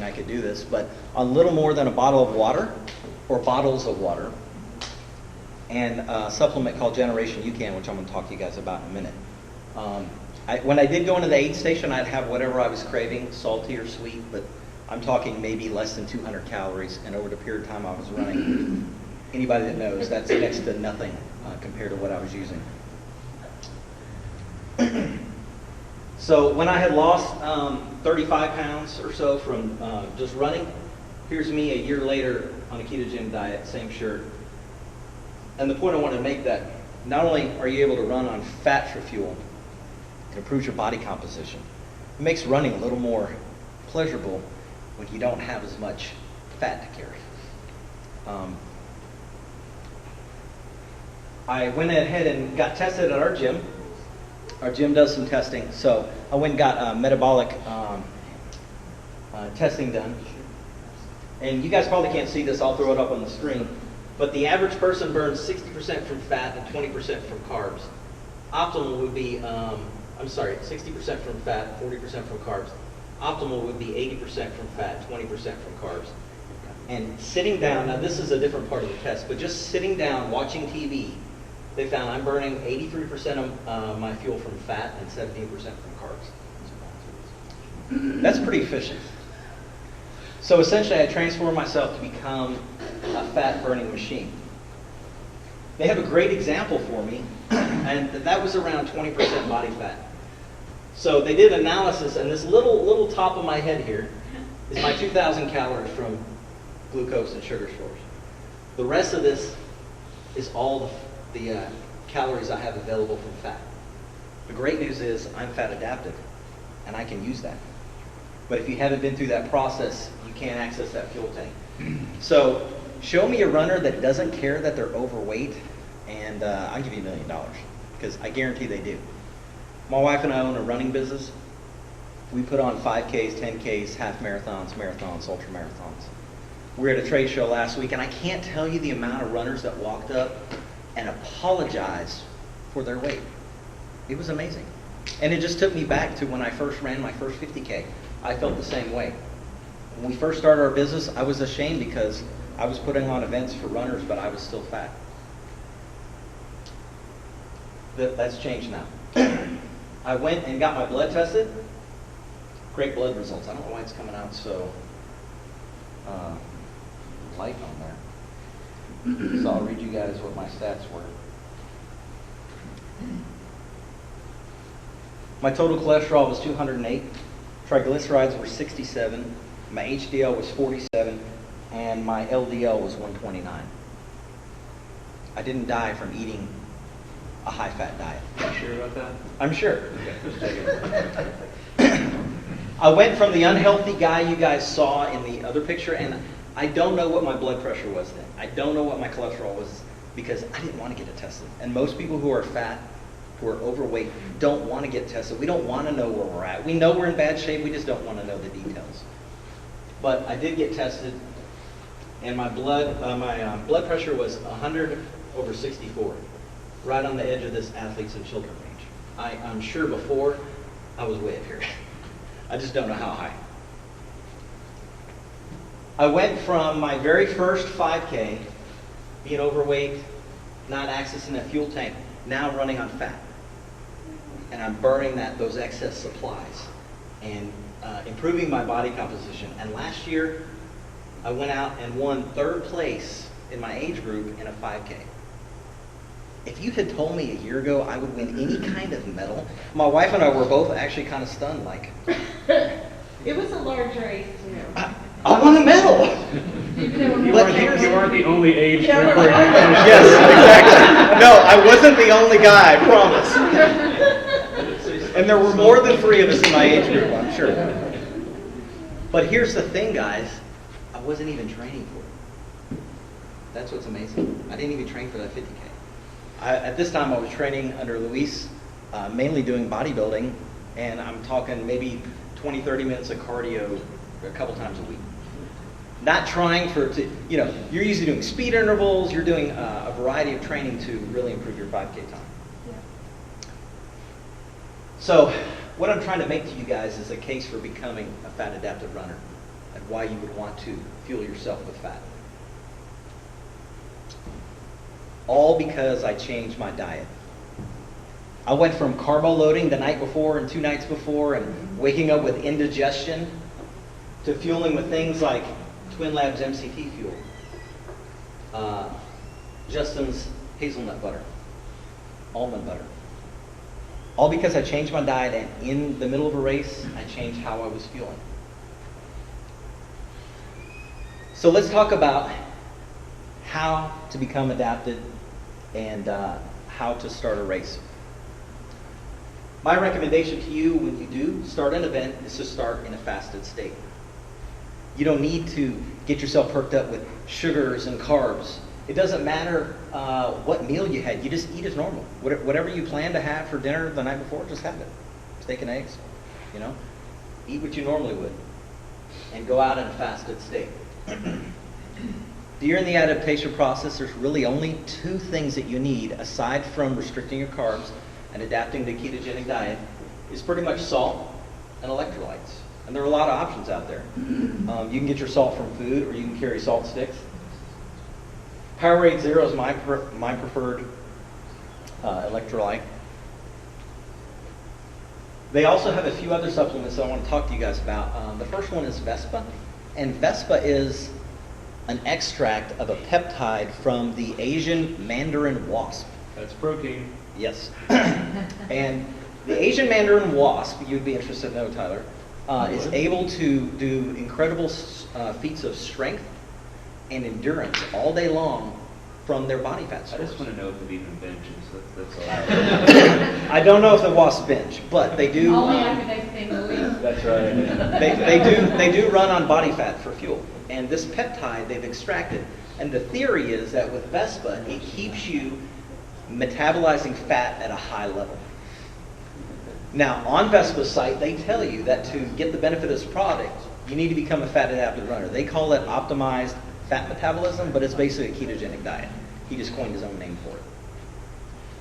I could do this, but on little more than a bottle of water, or bottles of water, and a supplement called Generation UCAN, which I'm going to talk to you guys about in a minute. When I did go into the aid station, I'd have whatever I was craving, salty or sweet, but I'm talking maybe less than 200 calories, and over the period of time I was running, anybody that knows, that's next to nothing compared to what I was using. So when I had lost 35 pounds or so from just running, here's me a year later on a ketogenic diet, same shirt. And the point I wanted to make that not only are you able to run on fat for fuel, it improves your body composition. It makes running a little more pleasurable when you don't have as much fat to carry. I went ahead and got tested at our gym. Our gym does some testing, so I went and got metabolic testing done. And you guys probably can't see this, I'll throw it up on the screen. But the average person burns 60% from fat and 20% from carbs. Optimal would be, 60% from fat, 40% from carbs. Optimal would be 80% from fat, 20% from carbs. And sitting down, now this is a different part of the test, but just sitting down watching TV, they found I'm burning 83% of my fuel from fat and 17% from carbs. That's pretty efficient. So essentially I transformed myself to become a fat burning machine. They have a great example for me, and that was around 20% body fat. So they did analysis, and this little top of my head here is my 2,000 calories from glucose and sugar stores. The rest of this is all the calories I have available from fat. The great news is I'm fat adaptive, and I can use that. But if you haven't been through that process, you can't access that fuel tank. So show me a runner that doesn't care that they're overweight, and I'll give you $1 million, because I guarantee they do. My wife and I own a running business. We put on 5Ks, 10Ks, half marathons, marathons, ultra marathons. We were at a trade show last week, and I can't tell you the amount of runners that walked up and apologized for their weight. It was amazing. And it just took me back to when I first ran my first 50K. I felt the same way. When we first started our business, I was ashamed because I was putting on events for runners, but I was still fat. That's changed now. I went and got my blood tested. Great blood results. I don't know why it's coming out so light on there. So I'll read you guys what my stats were. My total cholesterol was 208. Triglycerides were 67. My HDL was 47. And my LDL was 129. I didn't die from eating a high-fat diet. You sure about that? I'm sure. Okay, just checking. I went from the unhealthy guy you guys saw in the other picture, and I don't know what my blood pressure was then. I don't know what my cholesterol was because I didn't want to get it tested. And most people who are fat, who are overweight, don't want to get tested. We don't want to know where we're at. We know we're in bad shape. We just don't want to know the details. But I did get tested, and my blood pressure was 100/64, right on the edge of this athletes and children range. I'm sure before I was way up here. I just don't know how high. I went from my very first 5K, being overweight, not accessing that fuel tank, now running on fat. And I'm burning those excess supplies and improving my body composition. And last year, I went out and won 3rd place in my age group in a 5K. If you had told me a year ago I would win any kind of medal, my wife and I were both actually kind of stunned, like. It was a large race, too. I won a medal! You are the only age group where you Yes, exactly. No, I wasn't the only guy, I promise. And there were more than 3 of us in my age group, I'm sure. But here's the thing, guys. I wasn't even training for it. That's what's amazing. I didn't even train for that 50K. At this time, I was training under Luis, mainly doing bodybuilding, and I'm talking maybe 20, 30 minutes of cardio a couple times a week. Not trying you're usually doing speed intervals, you're doing a variety of training to really improve your 5K time. Yeah. So what I'm trying to make to you guys is a case for becoming a fat adaptive runner. and why you would want to fuel yourself with fat. All because I changed my diet. I went from carbo loading the night before and 2 nights before and waking up with indigestion to fueling with things like Twin Labs MCT fuel, Justin's hazelnut butter, almond butter. All because I changed my diet, and in the middle of a race, I changed how I was fueling. So let's talk about how to become adapted and how to start a race. My recommendation to you when you do start an event is to start in a fasted state. You don't need to get yourself perked up with sugars and carbs. It doesn't matter what meal you had. You just eat as normal. Whatever you plan to have for dinner the night before, just have it. Steak and eggs, you know. Eat what you normally would. And go out in a fasted state. During the adaptation process, there's really only 2 things that you need, aside from restricting your carbs and adapting to a ketogenic diet, is pretty much salt and electrolytes. And there are a lot of options out there. You can get your salt from food, or you can carry salt sticks. Powerade Zero is my preferred electrolyte. They also have a few other supplements that I want to talk to you guys about. The first one is Vespa. And Vespa is an extract of a peptide from the Asian mandarin wasp. That's protein. Yes. And the Asian mandarin wasp, you'd be interested to know, Tyler, is able to do incredible feats of strength and endurance all day long from their body fat I stores. just want to know if it even benches. That's all. I don't know if the wasps bench, but they do. Only after they sting the week. That's right. They do run on body fat for fuel. And this peptide they've extracted. And the theory is that with Vespa, it keeps you metabolizing fat at a high level. Now, on Vespa's site, they tell you that to get the benefit of this product, you need to become a fat adapted runner. They call it optimized fat metabolism, but it's basically a ketogenic diet. He just coined his own name for it.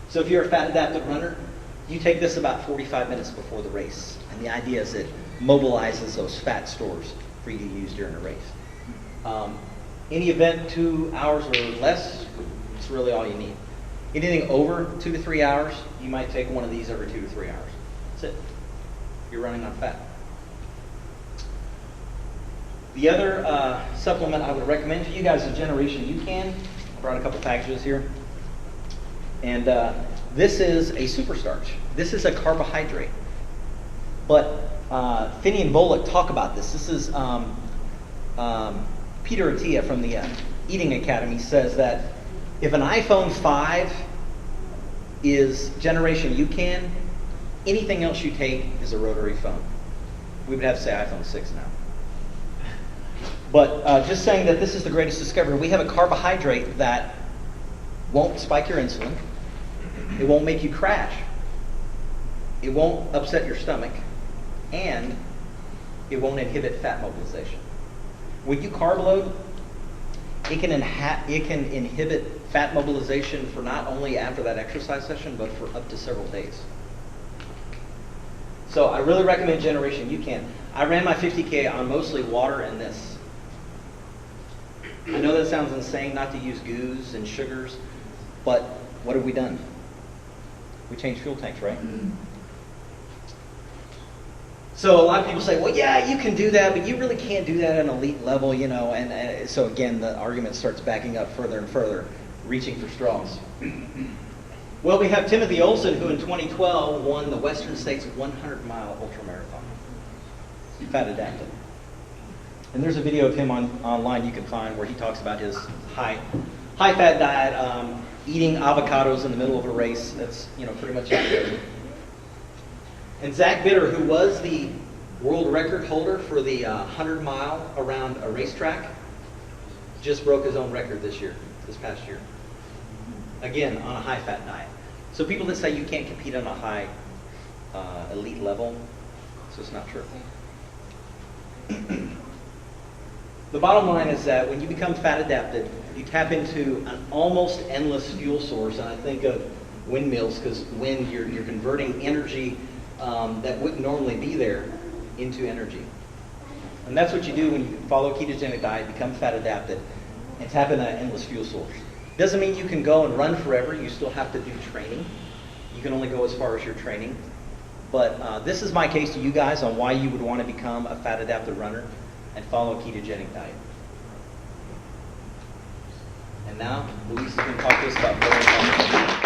So if you're a fat adapted runner, you take this about 45 minutes before the race. And the idea is it mobilizes those fat stores for you to use during a race. Any event 2 hours or less, it's really all you need. Anything over 2 to 3 hours, you might take one of these every 2 to 3 hours. That's it. You're running on fat. The other supplement I would recommend to you guys is Generation UCAN. I brought a couple packages here. And this is a super starch. This is a carbohydrate. But Finney and Volek talk about this. This is Peter Attia from the Eating Academy says that if an iPhone 5 is Generation UCAN, anything else you take is a rotary phone. We would have to say iPhone 6 now. But just saying that this is the greatest discovery. We have a carbohydrate that won't spike your insulin. It won't make you crash. It won't upset your stomach. And it won't inhibit fat mobilization. When you carb load, it can inhibit fat mobilization for not only after that exercise session, but for up to several days. So I really recommend Generation UCAN. I ran my 50K on mostly water and this. I know that sounds insane not to use goos and sugars, but what have we done? We changed fuel tanks, right? So a lot of people say, well, yeah, you can do that, but you really can't do that at an elite level, you know. And so again, the argument starts backing up further and further, reaching for straws. Well, we have Timothy Olson, who in 2012 won the Western States 100-mile ultramarathon. Fat adapted. And there's a video of him online you can find where he talks about his high-fat diet, eating avocados in the middle of a race. That's, you know, pretty much it. And Zach Bitter, who was the world record holder for the 100-mile around a racetrack, just broke his own record this past year. Again, on a high-fat diet. So people that say you can't compete on a high elite level, it's just not true. The bottom line is that when you become fat adapted, you tap into an almost endless fuel source. And I think of windmills, because wind, you're converting energy that wouldn't normally be there into energy. And that's what you do when you follow a ketogenic diet, become fat adapted, and tap in that endless fuel source. Doesn't mean you can go and run forever. You still have to do training. You can only go as far as your training. But this is my case to you guys on why you would want to become a fat adapted runner and follow a ketogenic diet. And now, Luis is going to talk to us about